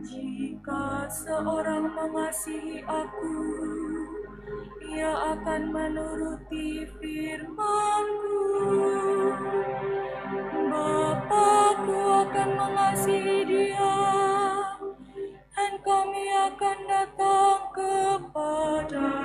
Jika seorang mengasihi aku, ia akan menuruti firman-Ku. Bapa-Ku akan mengasihi dia, dan kami akan datang kepadanya.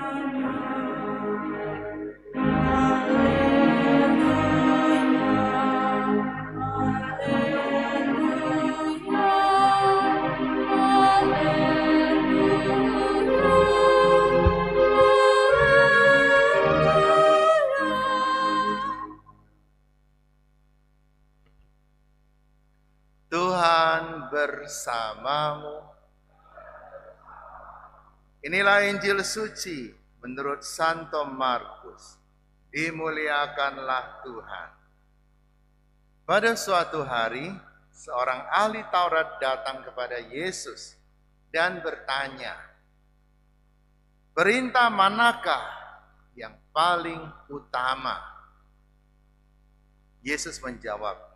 Tuhan bersamamu. Inilah Injil suci menurut Santo Markus. Dimuliakanlah Tuhan. Pada suatu hari, seorang ahli Taurat datang kepada Yesus dan bertanya, "Perintah manakah yang paling utama?" Yesus menjawab,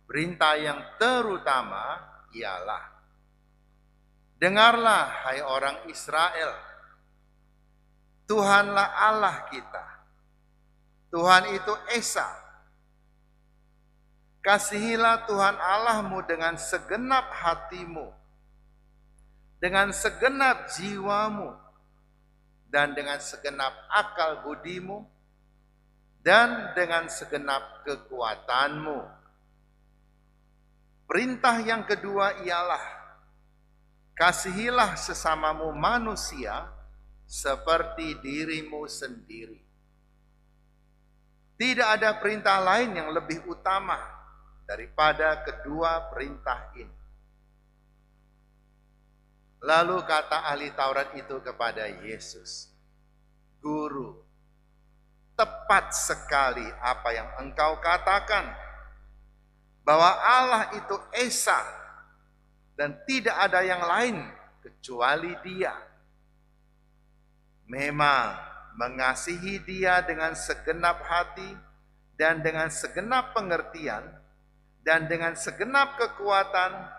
"Perintah yang terutama ialah, dengarlah hai orang Israel, Tuhanlah Allah kita. Tuhan itu Esa. Kasihilah Tuhan Allahmu dengan segenap hatimu, dengan segenap jiwamu, dan dengan segenap akal budimu, dan dengan segenap kekuatanmu. Perintah yang kedua ialah, kasihilah sesamamu manusia seperti dirimu sendiri. Tidak ada perintah lain yang lebih utama daripada kedua perintah ini." Lalu kata ahli Taurat itu kepada Yesus, "Guru, tepat sekali apa yang engkau katakan, bahwa Allah itu Esa dan tidak ada yang lain kecuali Dia. Memang mengasihi Dia dengan segenap hati dan dengan segenap pengertian dan dengan segenap kekuatan,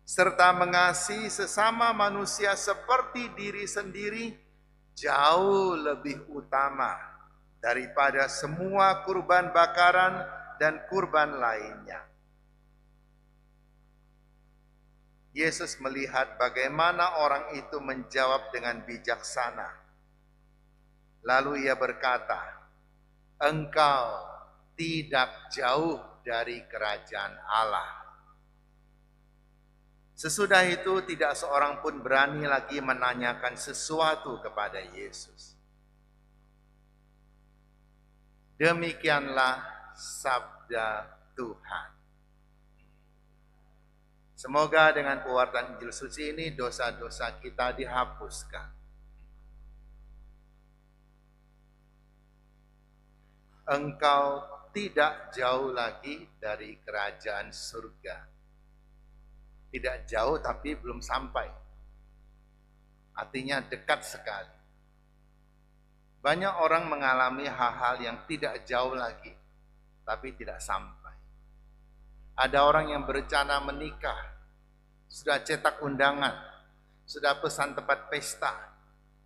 serta mengasihi sesama manusia seperti diri sendiri jauh lebih utama daripada semua kurban bakaran dan kurban lainnya." Yesus melihat bagaimana orang itu menjawab dengan bijaksana. Lalu ia berkata, "Engkau tidak jauh dari kerajaan Allah." Sesudah itu tidak seorang pun berani lagi menanyakan sesuatu kepada Yesus. Demikianlah sabda Tuhan. Semoga dengan pewartaan Injil suci ini dosa-dosa kita dihapuskan. Engkau tidak jauh lagi dari kerajaan surga. Tidak jauh tapi belum sampai. Artinya dekat sekali. Banyak orang mengalami hal-hal yang tidak jauh lagi, tapi tidak sampai. Ada orang yang berencana menikah, sudah cetak undangan, sudah pesan tempat pesta,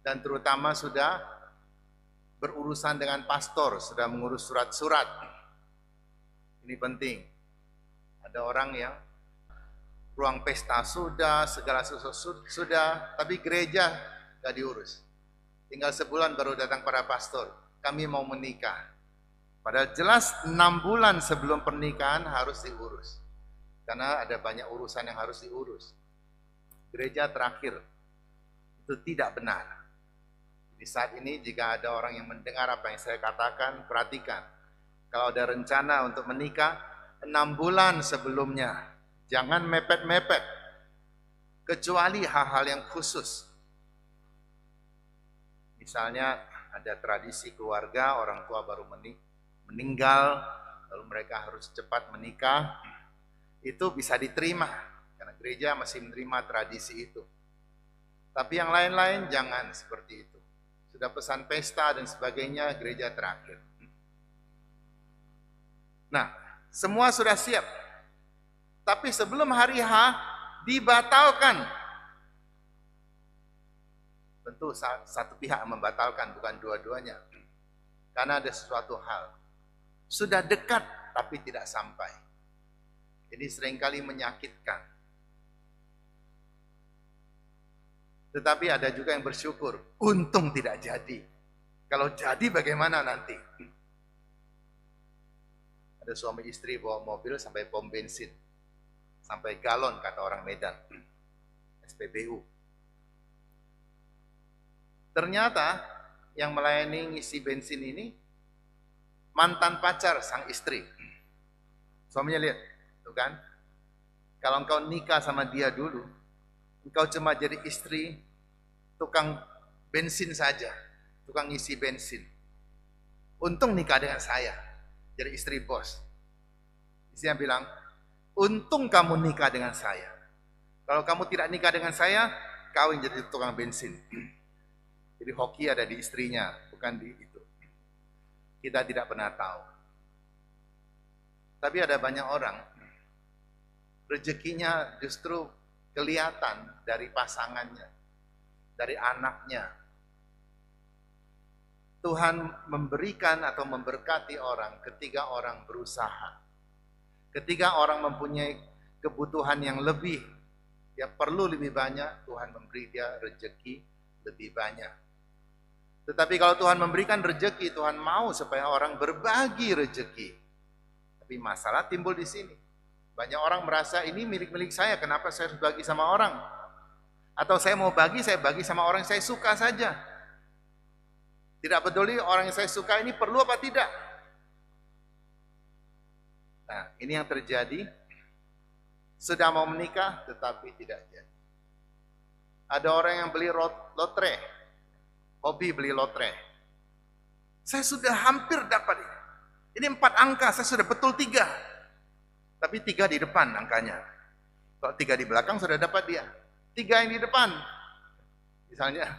dan terutama sudah berurusan dengan pastor, sudah mengurus surat-surat. Ini penting. Ada orang yang ruang pesta sudah, segala sesuatu sudah, tapi gereja gak diurus. Tinggal sebulan baru datang pada pastor, "Kami mau menikah." Padahal jelas 6 bulan sebelum pernikahan harus diurus. Karena ada banyak urusan yang harus diurus. Gereja terakhir. Itu tidak benar. Di saat ini jika ada orang yang mendengar apa yang saya katakan, perhatikan. Kalau ada rencana untuk menikah, 6 bulan sebelumnya. Jangan mepet-mepet. Kecuali hal-hal yang khusus. Misalnya ada tradisi keluarga, orang tua baru meninggal, lalu mereka harus cepat menikah, itu bisa diterima, karena gereja masih menerima tradisi itu. Tapi yang lain-lain jangan seperti itu. Sudah pesan pesta dan sebagainya, gereja terakhir. Nah, semua sudah siap. Tapi sebelum hari H, dibatalkan. Tentu satu pihak membatalkan, bukan dua-duanya. Karena ada sesuatu hal. Sudah dekat, tapi tidak sampai. Ini seringkali menyakitkan. Tetapi ada juga yang bersyukur, untung tidak jadi. Kalau jadi bagaimana nanti? Ada suami istri bawa mobil sampai pom bensin. Sampai galon kata orang Medan. SPBU. Ternyata yang melayani ngisi bensin ini mantan pacar sang istri. Suaminya lihat, tuh kan? Kalau engkau nikah sama dia dulu, engkau cuma jadi istri tukang bensin saja, tukang ngisi bensin. Untung nikah dengan saya, jadi istri bos. Istrinya bilang, untung kamu nikah dengan saya. Kalau kamu tidak nikah dengan saya, kawin jadi tukang bensin. Jadi hoki ada di istrinya, bukan di itu. Kita tidak pernah tahu. Tapi ada banyak orang, rezekinya justru kelihatan dari pasangannya, dari anaknya. Tuhan memberikan atau memberkati orang ketika orang berusaha. Ketika orang mempunyai kebutuhan yang lebih, yang perlu lebih banyak, Tuhan memberi dia rezeki lebih banyak. Tetapi kalau Tuhan memberikan rezeki, Tuhan mau supaya orang berbagi rezeki. Tapi masalah timbul di sini. Banyak orang merasa ini milik-milik saya, kenapa saya harus bagi sama orang? Atau saya mau bagi, saya bagi sama orang yang saya suka saja. Tidak peduli orang yang saya suka ini perlu apa tidak. Nah, ini yang terjadi. Sudah mau menikah, tetapi tidak jadi. Ada orang yang beli lotre. Hobi beli lotre. Saya sudah hampir dapat ini. Ini 4 angka, saya sudah betul 3. Tapi 3 di depan angkanya. Kalau 3 di belakang sudah dapat dia. 3 yang di depan. Misalnya,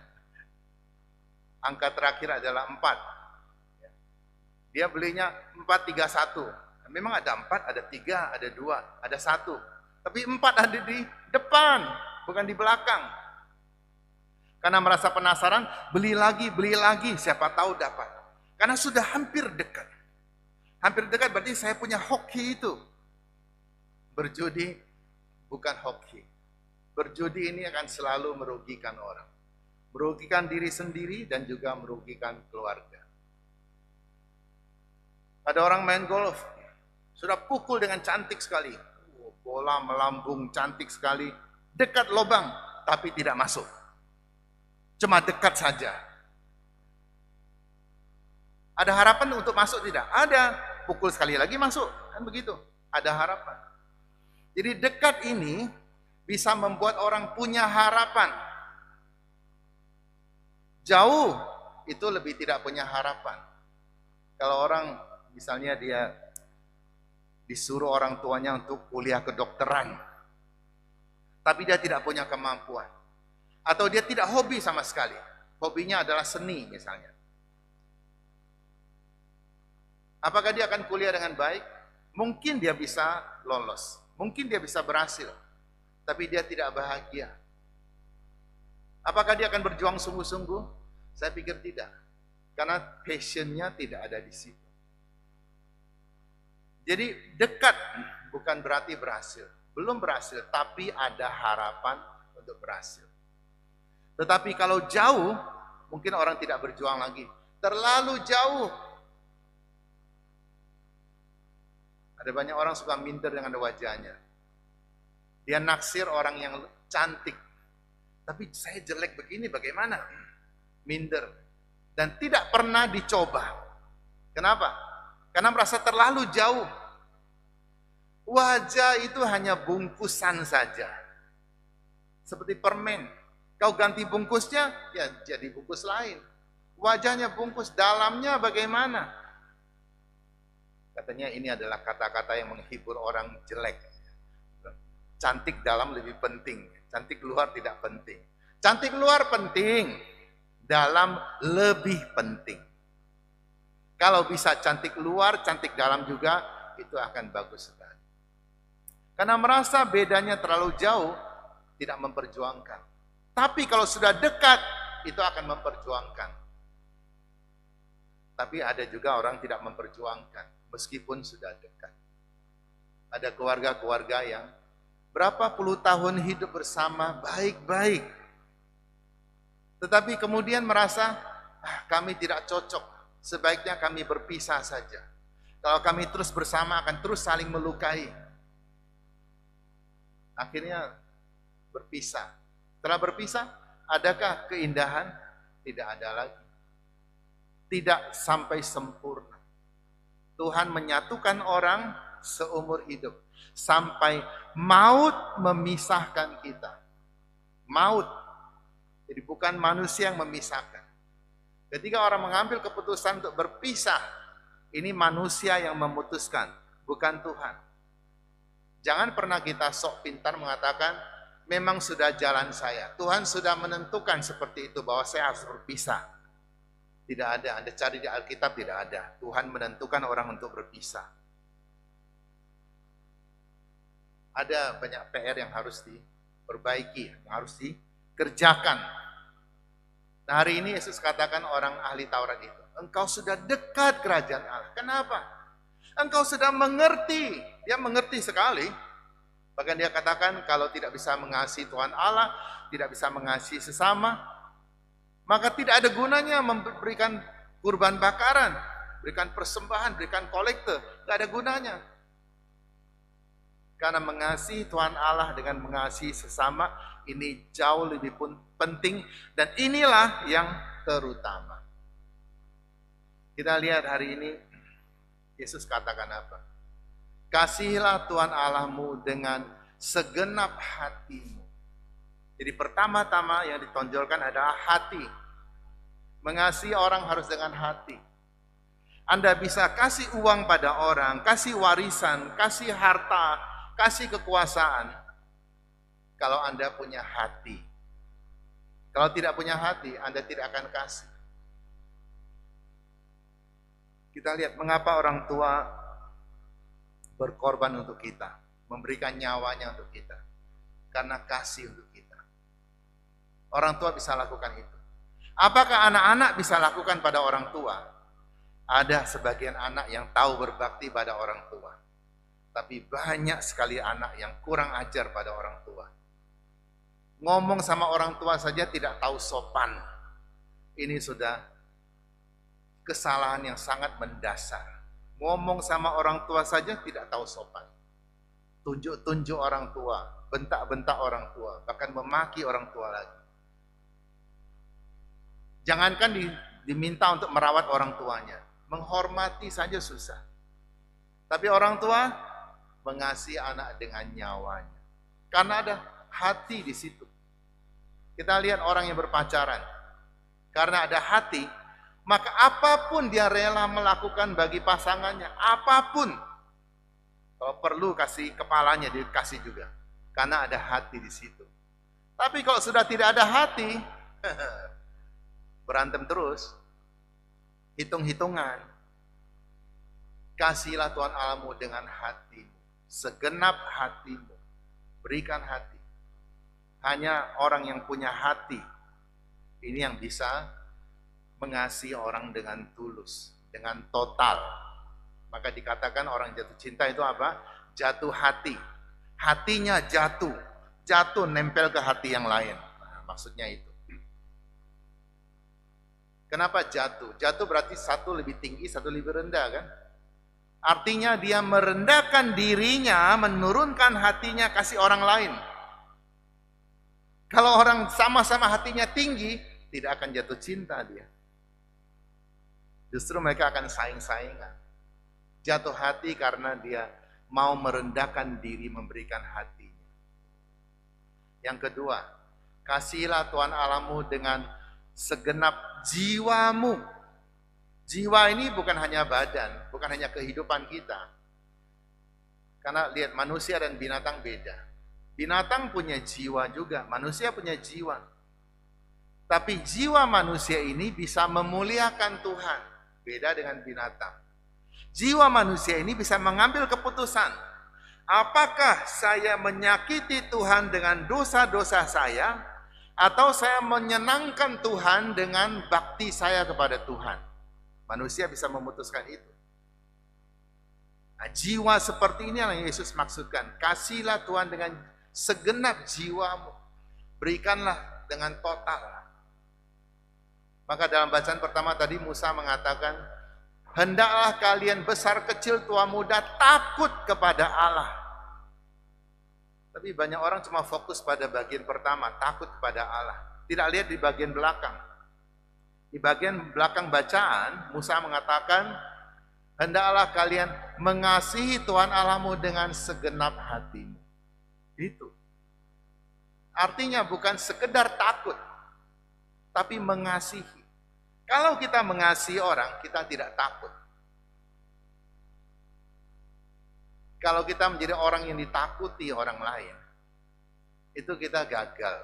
angka terakhir adalah 4. Dia belinya 431. Memang ada 4, ada 3, ada 2, ada 1. Tapi 4 ada di depan, bukan di belakang. Karena merasa penasaran, beli lagi, siapa tahu dapat. Karena sudah hampir dekat. Hampir dekat berarti saya punya hoki itu. Berjudi bukan hoki. Berjudi ini akan selalu merugikan orang. Merugikan diri sendiri dan juga merugikan keluarga. Ada orang main golf, sudah pukul dengan cantik sekali. Bola melambung cantik sekali. Dekat lubang, tapi tidak masuk. Cuma dekat saja. Ada harapan untuk masuk tidak? Ada. Pukul sekali lagi masuk. Kan begitu. Ada harapan. Jadi dekat ini bisa membuat orang punya harapan. Jauh itu lebih tidak punya harapan. Kalau orang misalnya dia disuruh orang tuanya untuk kuliah kedokteran, tapi dia tidak punya kemampuan. Atau dia tidak hobi sama sekali. Hobinya adalah seni misalnya. Apakah dia akan kuliah dengan baik? Mungkin dia bisa lolos. Mungkin dia bisa berhasil. Tapi dia tidak bahagia. Apakah dia akan berjuang sungguh-sungguh? Saya pikir tidak. Karena passionnya tidak ada di situ. Jadi dekat bukan berarti berhasil. Belum berhasil, tapi ada harapan untuk berhasil. Tetapi kalau jauh, mungkin orang tidak berjuang lagi. Terlalu jauh. Ada banyak orang suka minder dengan wajahnya. Dia naksir orang yang cantik. Tapi saya jelek begini, bagaimana? Minder. Dan tidak pernah dicoba. Kenapa? Karena merasa terlalu jauh. Wajah itu hanya bungkusan saja. Seperti permen. Kau ganti bungkusnya, ya jadi bungkus lain. Wajahnya bungkus, dalamnya bagaimana? Katanya ini adalah kata-kata yang menghibur orang jelek. Cantik dalam lebih penting. Cantik luar tidak penting. Cantik luar penting. Dalam lebih penting. Kalau bisa cantik luar, cantik dalam juga, itu akan bagus sekali. Karena merasa bedanya terlalu jauh, tidak memperjuangkan. Tapi kalau sudah dekat, itu akan memperjuangkan. Tapi ada juga orang tidak memperjuangkan, meskipun sudah dekat. Ada keluarga-keluarga yang berapa puluh tahun hidup bersama baik-baik. Tetapi kemudian merasa, kami tidak cocok, sebaiknya kami berpisah saja. Kalau kami terus bersama akan terus saling melukai. Akhirnya berpisah. Setelah berpisah, adakah keindahan? Tidak ada lagi. Tidak sampai sempurna. Tuhan menyatukan orang seumur hidup. Sampai maut memisahkan kita. Maut. Jadi bukan manusia yang memisahkan. Ketika orang mengambil keputusan untuk berpisah, ini manusia yang memutuskan, bukan Tuhan. Jangan pernah kita sok pintar mengatakan, memang sudah jalan saya. Tuhan sudah menentukan seperti itu, bahwa saya harus berpisah. Tidak ada, Anda cari di Alkitab tidak ada. Tuhan menentukan orang untuk berpisah. Ada banyak PR yang harus diperbaiki, yang harus dikerjakan. Nah, hari ini Yesus katakan orang ahli Taurat itu, engkau sudah dekat kerajaan Allah. Kenapa? Engkau sudah mengerti. Dia mengerti sekali. Bahkan dia katakan kalau tidak bisa mengasihi Tuhan Allah, tidak bisa mengasihi sesama, maka tidak ada gunanya memberikan kurban bakaran, berikan persembahan, berikan kolekte. Tidak ada gunanya. Karena mengasihi Tuhan Allah dengan mengasihi sesama, ini jauh lebih penting. Dan inilah yang terutama. Kita lihat hari ini, Yesus katakan apa? Kasihilah Tuhan Allahmu dengan segenap hatimu. Jadi pertama-tama yang ditonjolkan adalah hati. Mengasihi orang harus dengan hati. Anda bisa kasih uang pada orang, kasih warisan, kasih harta, kasih kekuasaan. Kalau Anda punya hati. Kalau tidak punya hati, Anda tidak akan kasih. Kita lihat mengapa orang tua berkorban untuk kita, memberikan nyawanya untuk kita. Karena kasih untuk kita. Orang tua bisa lakukan itu. Apakah anak-anak bisa lakukan pada orang tua? Ada sebagian anak yang tahu berbakti pada orang tua. Tapi banyak sekali anak yang kurang ajar pada orang tua. Ngomong sama orang tua saja tidak tahu sopan. Ini sudah kesalahan yang sangat mendasar. Ngomong sama orang tua saja tidak tahu sopan. Tunjuk-tunjuk orang tua, bentak-bentak orang tua, bahkan memaki orang tua lagi. Jangankan diminta untuk merawat orang tuanya, menghormati saja susah. Tapi orang tua mengasihi anak dengan nyawanya. Karena ada hati di situ. Kita lihat orang yang berpacaran. Karena ada hati, maka apapun dia rela melakukan bagi pasangannya, apapun. Kalau perlu kasih kepalanya, dikasih juga. Karena ada hati di situ. Tapi kalau sudah tidak ada hati, berantem terus, hitung-hitungan. Kasihilah Tuhan Allahmu dengan hatimu, segenap hatimu, berikan hati. Hanya orang yang punya hati, ini yang bisa mengasihi orang dengan tulus, dengan total. Maka dikatakan orang jatuh cinta itu apa? Jatuh hati. Hatinya jatuh, jatuh nempel ke hati yang lain. Nah, maksudnya itu. Kenapa jatuh? Jatuh berarti satu lebih tinggi, satu lebih rendah kan? Artinya dia merendahkan dirinya, menurunkan hatinya kasih orang lain. Kalau orang sama-sama hatinya tinggi, tidak akan jatuh cinta dia. Justru mereka akan saing-saingan. Jatuh hati karena dia mau merendahkan diri, memberikan hatinya. Yang kedua, kasihilah Tuhan Allahmu dengan segenap jiwamu. Jiwa ini bukan hanya badan, bukan hanya kehidupan kita. Karena lihat manusia dan binatang beda. Binatang punya jiwa juga, manusia punya jiwa. Tapi jiwa manusia ini bisa memuliakan Tuhan. Beda dengan binatang. Jiwa manusia ini bisa mengambil keputusan. Apakah saya menyakiti Tuhan dengan dosa-dosa saya, atau saya menyenangkan Tuhan dengan bakti saya kepada Tuhan? Manusia bisa memutuskan itu. Nah, jiwa seperti ini yang Yesus maksudkan. Kasihlah Tuhan dengan segenap jiwamu. Berikanlah dengan total. Maka dalam bacaan pertama tadi Musa mengatakan, hendaklah kalian besar kecil tua muda takut kepada Allah. Tapi banyak orang cuma fokus pada bagian pertama, takut kepada Allah. Tidak lihat di bagian belakang. Di bagian belakang bacaan, Musa mengatakan, hendaklah kalian mengasihi Tuhan Allahmu dengan segenap hatimu. Itu. Artinya bukan sekedar takut, tapi mengasihi. Kalau kita mengasihi orang, kita tidak takut. Kalau kita menjadi orang yang ditakuti orang lain, itu kita gagal.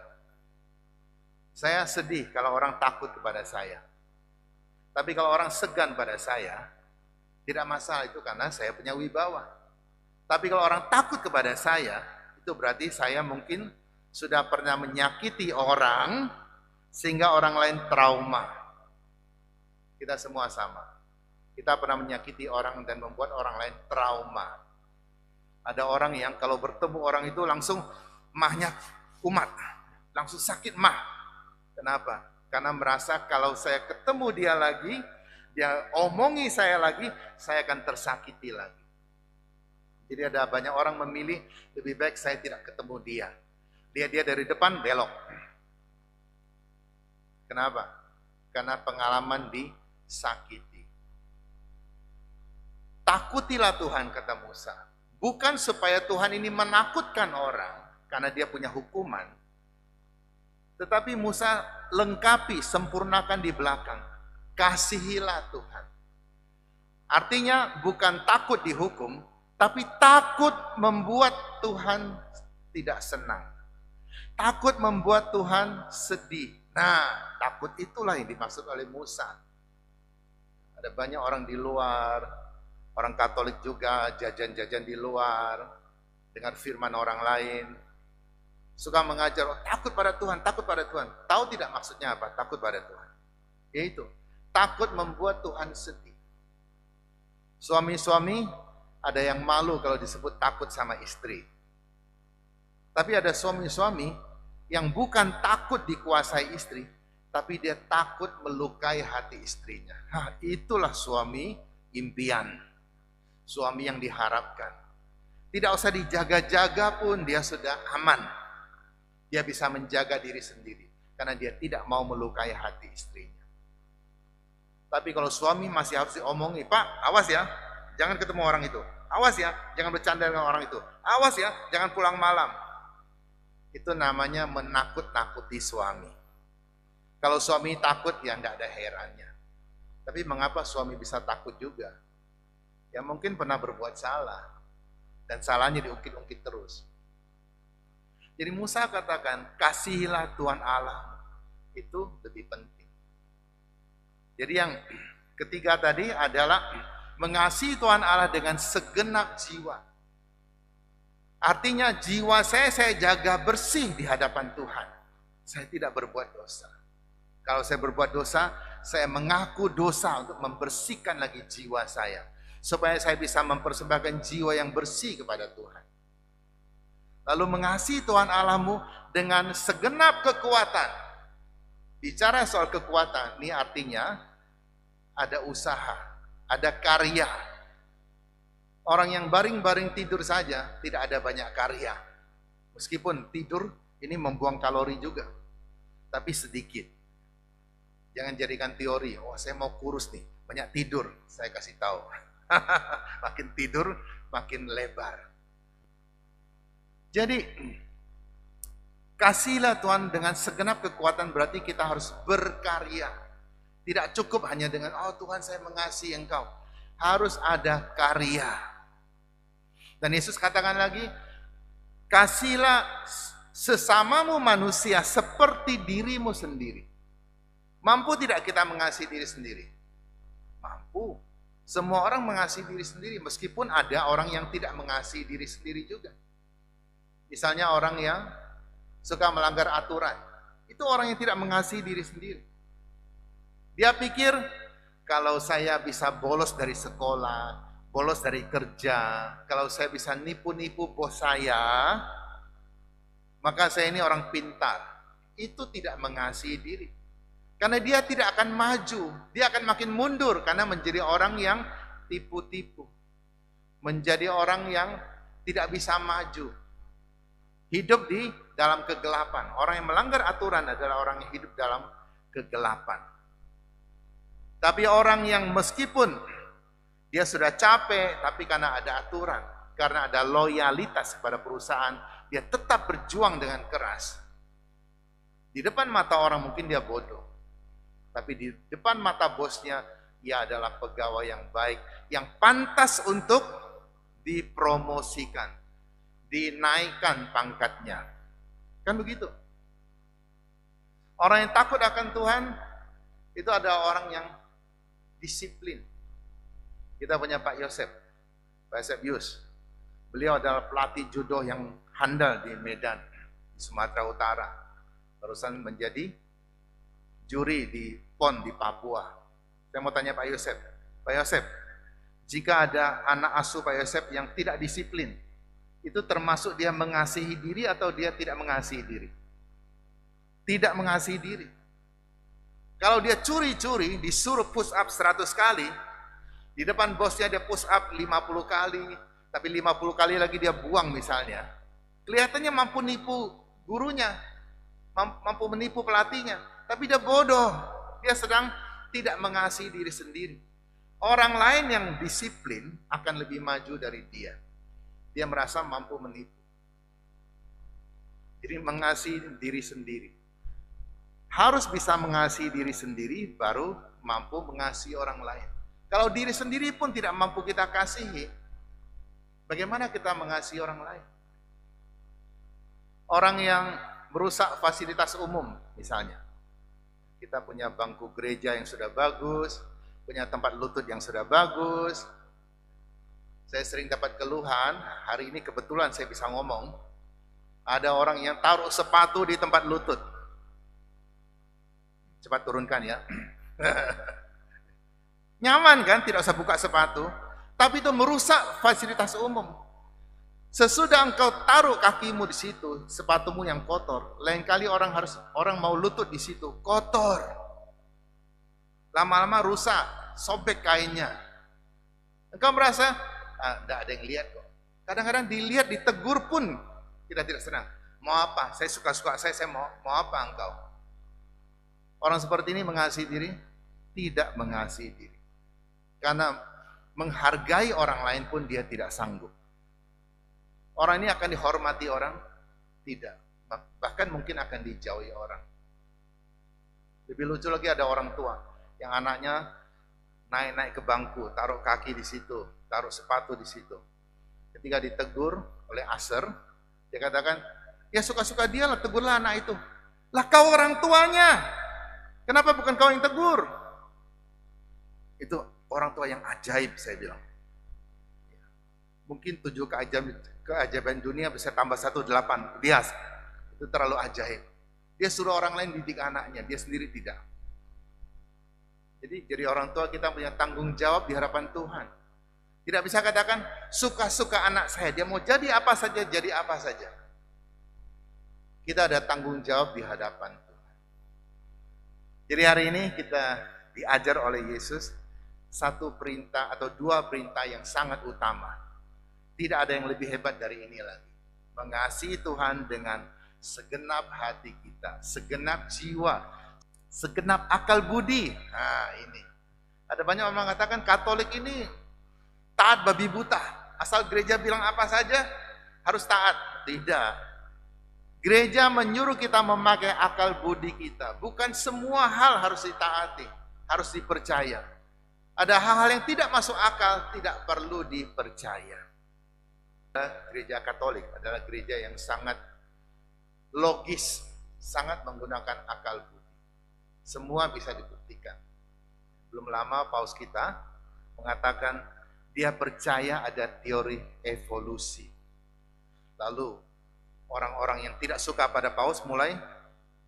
Saya sedih kalau orang takut kepada saya. Tapi kalau orang segan pada saya, tidak masalah, itu karena saya punya wibawa. Tapi kalau orang takut kepada saya, itu berarti saya mungkin sudah pernah menyakiti orang, sehingga orang lain trauma. Kita semua sama. Kita pernah menyakiti orang dan membuat orang lain trauma. Ada orang yang kalau bertemu orang itu langsung mahnya kumat, langsung sakit mah. Kenapa? Karena merasa kalau saya ketemu dia lagi, dia omongi saya lagi, saya akan tersakiti lagi. Jadi ada banyak orang memilih lebih baik saya tidak ketemu dia. Lihat dia dari depan belok. Kenapa? Karena pengalaman disakiti. Takutilah Tuhan, kata Musa. Bukan supaya Tuhan ini menakutkan orang karena dia punya hukuman. Tetapi Musa lengkapi, sempurnakan di belakang. Kasihilah Tuhan. Artinya bukan takut dihukum, tapi takut membuat Tuhan tidak senang. Takut membuat Tuhan sedih. Nah, takut itulah yang dimaksud oleh Musa. Ada banyak orang di luar, orang Katolik juga jajan-jajan di luar, dengar firman orang lain, suka mengajar, oh, takut pada Tuhan, takut pada Tuhan. Tahu tidak maksudnya apa? Takut pada Tuhan. Yaitu, takut membuat Tuhan sedih. Suami-suami ada yang malu kalau disebut takut sama istri. Tapi ada suami-suami yang bukan takut dikuasai istri, tapi dia takut melukai hati istrinya. Nah, itulah suami impian. Suami yang diharapkan. Tidak usah dijaga-jaga pun dia sudah aman. Dia bisa menjaga diri sendiri. Karena dia tidak mau melukai hati istrinya. Tapi kalau suami masih harus diomongi, Pak, awas ya, jangan ketemu orang itu. Awas ya, jangan bercanda dengan orang itu. Awas ya, jangan pulang malam. Itu namanya menakut-nakuti suami. Kalau suami takut, ya tidak ada herannya. Tapi mengapa suami bisa takut juga? Ya mungkin pernah berbuat salah. Dan salahnya diungkit-ungkit terus. Jadi Musa katakan, kasihilah Tuhan Allah. Itu lebih penting. Jadi yang ketiga tadi adalah mengasihi Tuhan Allah dengan segenap jiwa. Artinya jiwa saya jaga bersih di hadapan Tuhan. Saya tidak berbuat dosa. Kalau saya berbuat dosa, saya mengaku dosa untuk membersihkan lagi jiwa saya. Supaya saya bisa mempersembahkan jiwa yang bersih kepada Tuhan. Lalu mengasihi Tuhan Allahmu dengan segenap kekuatan. Bicara soal kekuatan, ini artinya ada usaha, ada karya. Orang yang baring-baring tidur saja tidak ada banyak karya. Meskipun tidur ini membuang kalori juga, tapi sedikit. Jangan jadikan teori, oh saya mau kurus nih, banyak tidur, saya kasih tahu. Makin tidur, makin lebar. Jadi, kasihlah Tuhan dengan segenap kekuatan berarti kita harus berkarya. Tidak cukup hanya dengan, oh Tuhan saya mengasihi Engkau. Harus ada karya. Dan Yesus katakan lagi, kasihlah sesamamu manusia seperti dirimu sendiri. Mampu tidak kita mengasihi diri sendiri? Mampu. Semua orang mengasihi diri sendiri, meskipun ada orang yang tidak mengasihi diri sendiri juga. Misalnya orang yang suka melanggar aturan, itu orang yang tidak mengasihi diri sendiri. Dia pikir, kalau saya bisa bolos dari sekolah, bolos dari kerja, kalau saya bisa nipu-nipu bos saya, maka saya ini orang pintar. Itu tidak mengasihi diri. Karena dia tidak akan maju, dia akan makin mundur karena menjadi orang yang tipu-tipu. Menjadi orang yang tidak bisa maju. Hidup di dalam kegelapan. Orang yang melanggar aturan adalah orang yang hidup dalam kegelapan. Tapi orang yang meskipun dia sudah capek, tapi karena ada aturan, karena ada loyalitas kepada perusahaan, dia tetap berjuang dengan keras. Di depan mata orang mungkin dia bodoh. Tapi di depan mata bosnya, ia adalah pegawai yang baik, yang pantas untuk dipromosikan, dinaikkan pangkatnya. Kan begitu. Orang yang takut akan Tuhan, itu ada orang yang disiplin. Kita punya Pak Yosef Yus. Beliau adalah pelatih judo yang handal di Medan, di Sumatera Utara. Barusan menjadi juri di PON di Papua. Saya mau tanya Pak Yosef, jika ada anak asuh Pak Yosef yang tidak disiplin, itu termasuk dia mengasihi diri atau dia tidak mengasihi diri? Tidak mengasihi diri. Kalau dia curi-curi, disuruh push up 100 kali, di depan bosnya dia push up 50 kali, tapi 50 kali lagi dia buang misalnya. Kelihatannya mampu nipu gurunya, mampu menipu pelatihnya, tapi dia bodoh. Dia sedang tidak mengasihi diri sendiri. Orang lain yang disiplin akan lebih maju dari dia. Dia merasa mampu menipu. Jadi mengasihi diri sendiri. Harus bisa mengasihi diri sendiri baru mampu mengasihi orang lain. Kalau diri sendiri pun tidak mampu kita kasihi, bagaimana kita mengasihi orang lain? Orang yang merusak fasilitas umum misalnya. Kita punya bangku gereja yang sudah bagus, punya tempat lutut yang sudah bagus. Saya sering dapat keluhan, hari ini kebetulan saya bisa ngomong, ada orang yang taruh sepatu di tempat lutut. Cepat turunkan ya. Nyaman kan, tidak usah buka sepatu, tapi itu merusak fasilitas umum. Sesudah engkau taruh kakimu di situ, sepatumu yang kotor, lain kali orang mau lutut di situ, kotor. Lama-lama rusak, sobek kainnya. Engkau merasa, tidak ada yang lihat kok. Kadang-kadang dilihat, ditegur pun kita tidak senang. Mau apa? Saya suka-suka saya mau apa engkau? Orang seperti ini mengasihi diri? Tidak mengasihi diri. Karena menghargai orang lain pun dia tidak sanggup. Orang ini akan dihormati orang? Tidak. Bahkan mungkin akan dijauhi orang. Lebih lucu lagi ada orang tua yang anaknya naik-naik ke bangku, taruh kaki di situ, taruh sepatu di situ. Ketika ditegur oleh aser, dia katakan, ya suka-suka dia lah, tegurlah anak itu. Lah kau orang tuanya, kenapa bukan kau yang tegur? Itu orang tua yang ajaib, saya bilang. Mungkin 7 keajaiban dunia bisa tambah 1 8. Bias. Itu terlalu ajaib. Dia suruh orang lain didik anaknya, dia sendiri tidak. Jadi orang tua kita punya tanggung jawab di hadapan Tuhan. Tidak bisa katakan suka-suka anak saya, dia mau jadi apa saja, jadi apa saja. Kita ada tanggung jawab di hadapan Tuhan. Jadi hari ini kita diajar oleh Yesus 1 perintah atau 2 perintah yang sangat utama. Tidak ada yang lebih hebat dari ini lagi. Mengasihi Tuhan dengan segenap hati kita, segenap jiwa, segenap akal budi. Nah ini. Ada banyak orang mengatakan Katolik ini taat babi buta. Asal gereja bilang apa saja harus taat. Tidak. Gereja menyuruh kita memakai akal budi kita. Bukan semua hal harus ditaati, harus dipercaya. Ada hal-hal yang tidak masuk akal, tidak perlu dipercaya. Gereja Katolik adalah gereja yang sangat logis, sangat menggunakan akal budi. Semua bisa dibuktikan. Belum lama paus kita mengatakan dia percaya ada teori evolusi. Lalu orang-orang yang tidak suka pada Paus mulai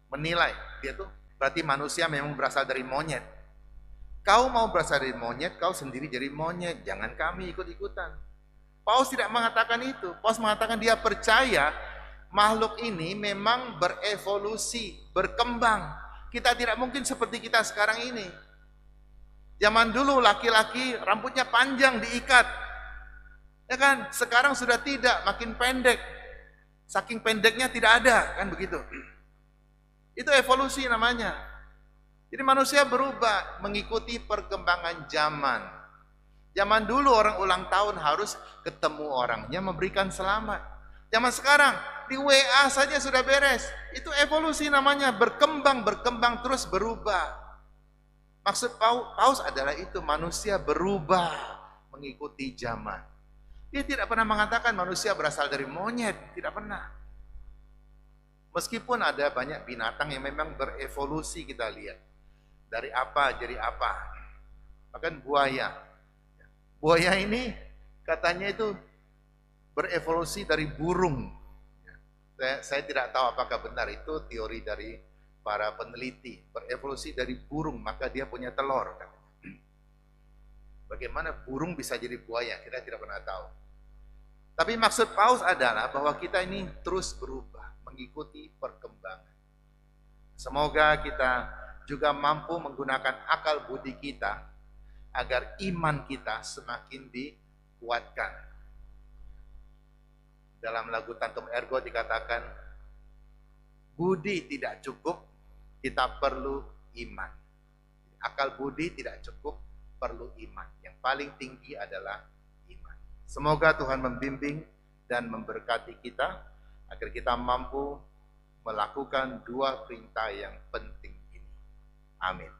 menilai dia tuh berarti manusia memang berasal dari monyet. Kau mau berasal dari monyet, kau sendiri jadi monyet, jangan kami ikut-ikutan. Paus tidak mengatakan itu. Paus mengatakan dia percaya makhluk ini memang berevolusi, berkembang. Kita tidak mungkin seperti kita sekarang ini. Zaman dulu laki-laki rambutnya panjang diikat. Ya kan? Sekarang sudah tidak, makin pendek. Saking pendeknya tidak ada, kan begitu. Itu evolusi namanya. Jadi manusia berubah mengikuti perkembangan zaman. Zaman dulu orang ulang tahun harus ketemu orangnya memberikan selamat. Zaman sekarang di WA saja sudah beres. Itu evolusi namanya, berkembang terus berubah. Maksud Paus adalah itu, manusia berubah mengikuti zaman. Dia tidak pernah mengatakan manusia berasal dari monyet, tidak pernah. Meskipun ada banyak binatang yang memang berevolusi kita lihat. Dari apa jadi apa. Bahkan buaya. Buaya ini katanya itu berevolusi dari burung. Saya tidak tahu apakah benar, itu teori dari para peneliti. Berevolusi dari burung, maka dia punya telur. Bagaimana burung bisa jadi buaya? Kita tidak pernah tahu. Tapi maksud Paus adalah bahwa kita ini terus berubah, mengikuti perkembangan. Semoga kita juga mampu menggunakan akal budi kita agar iman kita semakin dikuatkan. Dalam lagu Tantum Ergo dikatakan, budi tidak cukup, kita perlu iman. Akal budi tidak cukup, perlu iman. Yang paling tinggi adalah iman. Semoga Tuhan membimbing dan memberkati kita agar kita mampu melakukan dua perintah yang penting ini. Amin.